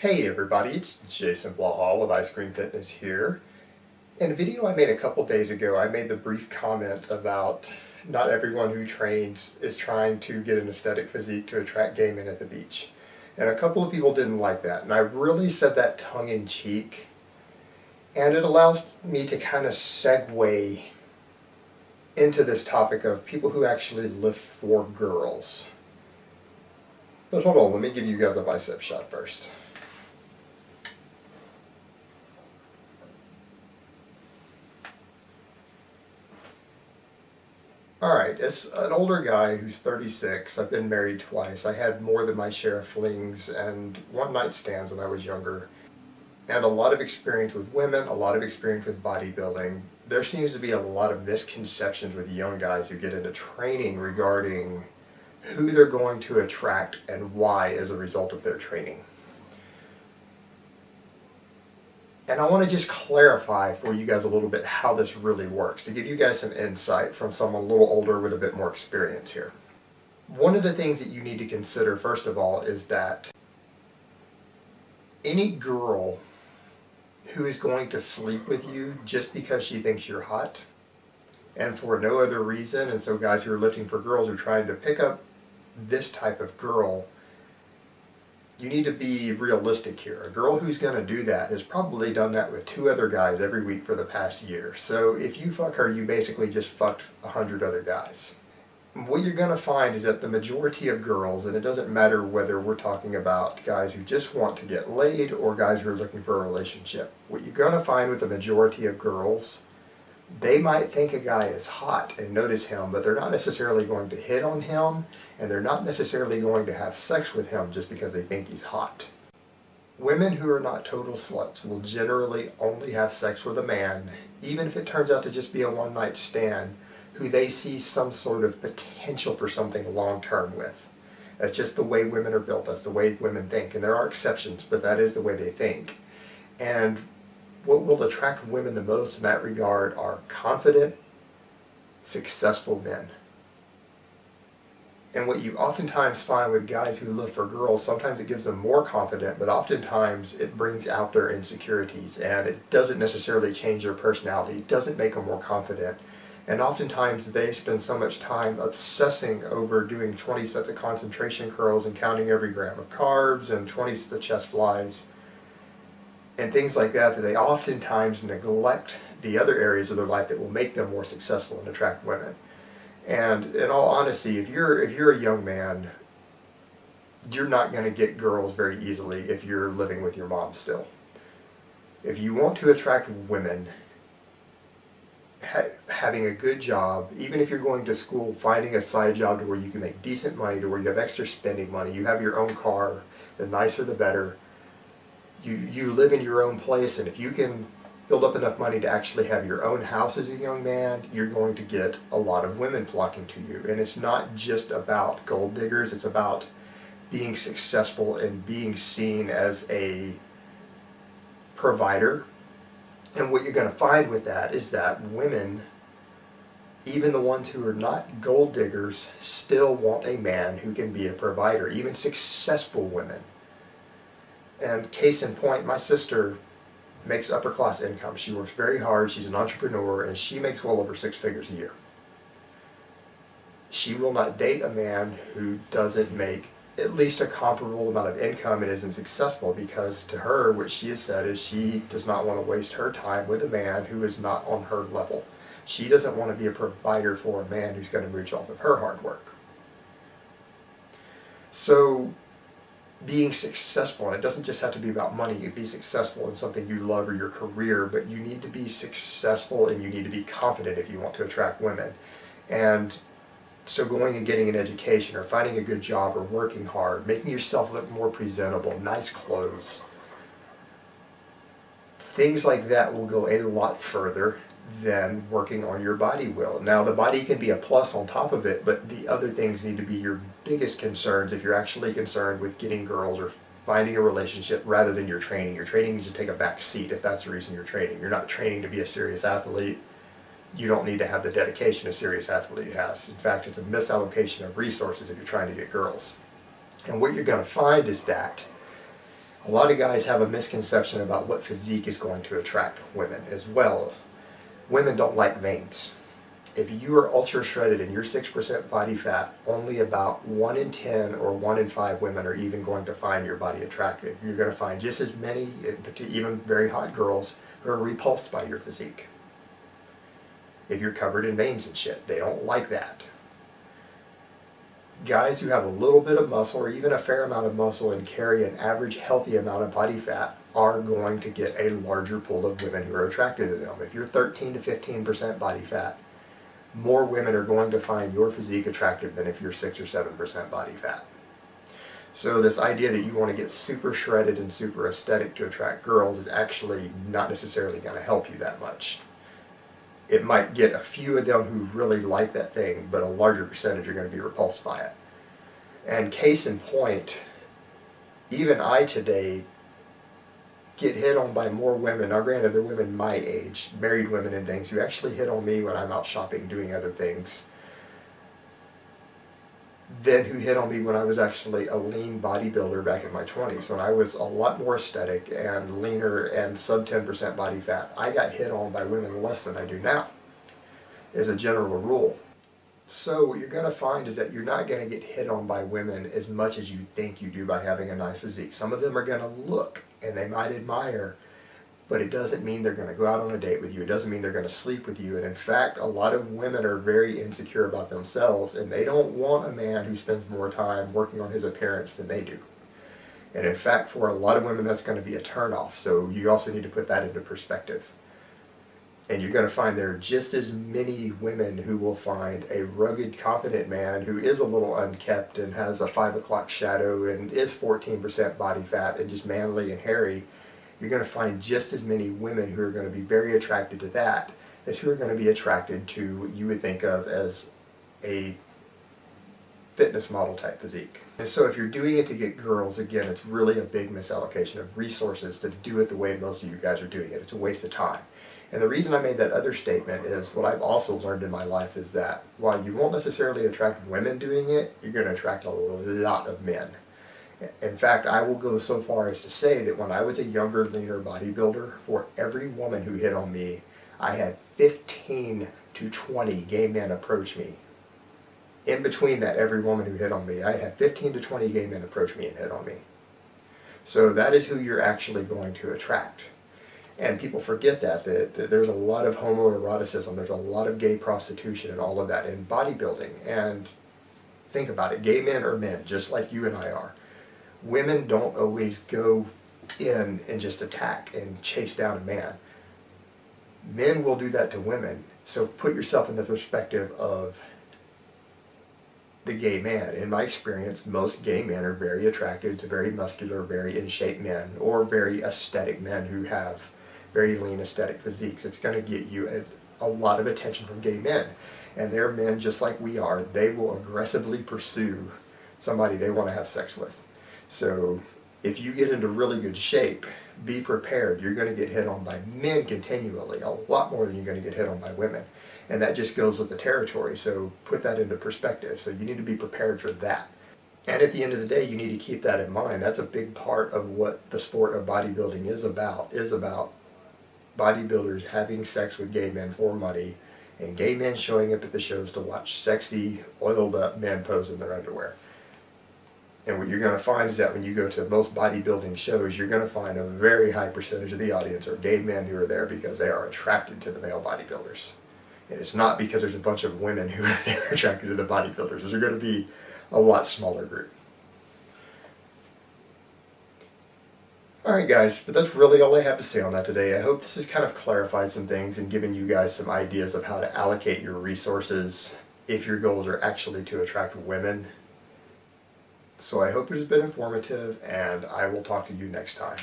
Hey everybody, it's Jason Blaha with Ice Cream Fitness here. In a video I made a couple days ago, I made the brief comment about not everyone who trains is trying to get an aesthetic physique to attract gay men at the beach. And a couple of people didn't like that, and I really said that tongue-in-cheek. And it allows me to kind of segue into this topic of people who actually lift for girls. But hold on, let me give you guys a bicep shot first. Alright, as an older guy who's 36, I've been married twice. I had more than my share of flings and one-night stands when I was younger. And a lot of experience with women, a lot of experience with bodybuilding. There seems to be a lot of misconceptions with young guys who get into training regarding who they're going to attract and why as a result of their training. And I want to just clarify for you guys a little bit how this really works, to give you guys some insight from someone a little older with a bit more experience here. One of the things that you need to consider, first of all, is that any girl who is going to sleep with you just because she thinks you're hot and for no other reason, and so guys who are lifting for girls are trying to pick up this type of girl, you need to be realistic here. A girl who's going to do that has probably done that with 2 other guys every week for the past year. So if you fuck her, you basically just fucked 100 other guys. What you're going to find is that the majority of girls, and it doesn't matter whether we're talking about guys who just want to get laid or guys who are looking for a relationship, what you're going to find with the majority of girls, they might think a guy is hot and notice him, but they're not necessarily going to hit on him, and they're not necessarily going to have sex with him just because they think he's hot. Women who are not total sluts will generally only have sex with a man, even if it turns out to just be a one-night stand, who they see some sort of potential for something long-term with. That's just the way women are built. That's the way women think. And there are exceptions, but that is the way they think. And what will attract women the most in that regard are confident, successful men. And what you oftentimes find with guys who live for girls, sometimes it gives them more confident, but oftentimes it brings out their insecurities, and it doesn't necessarily change their personality. It doesn't make them more confident. And oftentimes they spend so much time obsessing over doing 20 sets of concentration curls and counting every gram of carbs and 20 sets of chest flies and things like that, that they oftentimes neglect the other areas of their life that will make them more successful and attract women. And in all honesty, if you're a young man, you're not going to get girls very easily if you're living with your mom still. If you want to attract women, having a good job, even if you're going to school, finding a side job to where you can make decent money, to where you have extra spending money, you have your own car, the nicer the better. You live in your own place, and if you can build up enough money to actually have your own house as a young man, you're going to get a lot of women flocking to you. And it's not just about gold diggers, it's about being successful and being seen as a provider. And what you're going to find with that is that women, even the ones who are not gold diggers, still want a man who can be a provider, even successful women. And case in point, my sister makes upper class income. She works very hard, she's an entrepreneur, and she makes well over 6 figures a year. She will not date a man who doesn't make at least a comparable amount of income and isn't successful, because to her, what she has said is she does not want to waste her time with a man who is not on her level. She doesn't want to be a provider for a man who's going to mooch off of her hard work. So being successful, and it doesn't just have to be about money, you can be successful in something you love or your career, but you need to be successful and you need to be confident if you want to attract women. And so going and getting an education or finding a good job or working hard, making yourself look more presentable, nice clothes, things like that will go a lot further than working on your body will. Now, the body can be a plus on top of it, but the other things need to be your biggest concerns if you're actually concerned with getting girls or finding a relationship rather than your training. Your training needs to take a back seat if that's the reason you're training. You're not training to be a serious athlete. You don't need to have the dedication a serious athlete has. In fact, it's a misallocation of resources if you're trying to get girls. And what you're going to find is that A lot of guys have a misconception about what physique is going to attract women as well. Women don't like veins. If you are ultra shredded and you're 6% body fat, only about 1 in 10 or 1 in 5 women are even going to find your body attractive. You're going to find just as many, even very hot girls, who are repulsed by your physique. If you're covered in veins and shit, they don't like that. Guys who have a little bit of muscle or even a fair amount of muscle and carry an average healthy amount of body fat are going to get a larger pool of women who are attracted to them. If you're 13 to 15% body fat, more women are going to find your physique attractive than if you're 6 or 7% body fat. So this idea that you want to get super shredded and super aesthetic to attract girls is actually not necessarily going to help you that much. It might get a few of them who really like that thing, but a larger percentage are going to be repulsed by it. And case in point, even I today get hit on by more women. Now granted, they're women my age, married women and things, who actually hit on me when I'm out shopping doing other things, than who hit on me when I was actually a lean bodybuilder back in my 20s, when I was a lot more aesthetic and leaner and sub 10% body fat. I got hit on by women less than I do now, as a general rule. So what you're going to find is that you're not going to get hit on by women as much as you think you do by having a nice physique. Some of them are going to look and they might admire, but it doesn't mean they're going to go out on a date with you. It doesn't mean they're going to sleep with you. And in fact, a lot of women are very insecure about themselves, and they don't want a man who spends more time working on his appearance than they do. And in fact, for a lot of women, that's going to be a turnoff. So you also need to put that into perspective. And you're going to find there are just as many women who will find a rugged, confident man who is a little unkept and has a 5 o'clock shadow and is 14% body fat and just manly and hairy. You're going to find just as many women who are going to be very attracted to that as who are going to be attracted to what you would think of as a fitness model type physique. And so if you're doing it to get girls, again, it's really a big misallocation of resources to do it the way most of you guys are doing it. It's a waste of time. And the reason I made that other statement is what I've also learned in my life is that while you won't necessarily attract women doing it, you're going to attract a lot of men. In fact, I will go so far as to say that when I was a younger, leaner bodybuilder, for every woman who hit on me, I had 15 to 20 gay men approach me. In between that, every woman who hit on me, I had 15 to 20 gay men approach me and hit on me. So that is who you're actually going to attract. And people forget that there's a lot of homoeroticism, there's a lot of gay prostitution and all of that in bodybuilding. And think about it, gay men are men, just like you and I are. Women don't always go in and just attack and chase down a man. Men will do that to women. So put yourself in the perspective of the gay man. In my experience, most gay men are very attracted to very muscular, very in shape men, or very aesthetic men who have very lean aesthetic physiques. It's going to get you a lot of attention from gay men. And they're men just like we are. They will aggressively pursue somebody they want to have sex with. So if you get into really good shape, be prepared. You're going to get hit on by men continually, a lot more than you're going to get hit on by women. And that just goes with the territory. So put that into perspective. So you need to be prepared for that. And at the end of the day, you need to keep that in mind. That's a big part of what the sport of bodybuilding is about bodybuilders having sex with gay men for money, and gay men showing up at the shows to watch sexy, oiled up men pose in their underwear. And what you're going to find is that when you go to most bodybuilding shows, you're going to find a very high percentage of the audience are gay men who are there because they are attracted to the male bodybuilders. And it's not because there's a bunch of women who are attracted to the bodybuilders. Those are going to be a lot smaller group. Alright guys, but that's really all I have to say on that today. I hope this has kind of clarified some things and given you guys some ideas of how to allocate your resources if your goals are actually to attract women. So I hope it has been informative, and I will talk to you next time.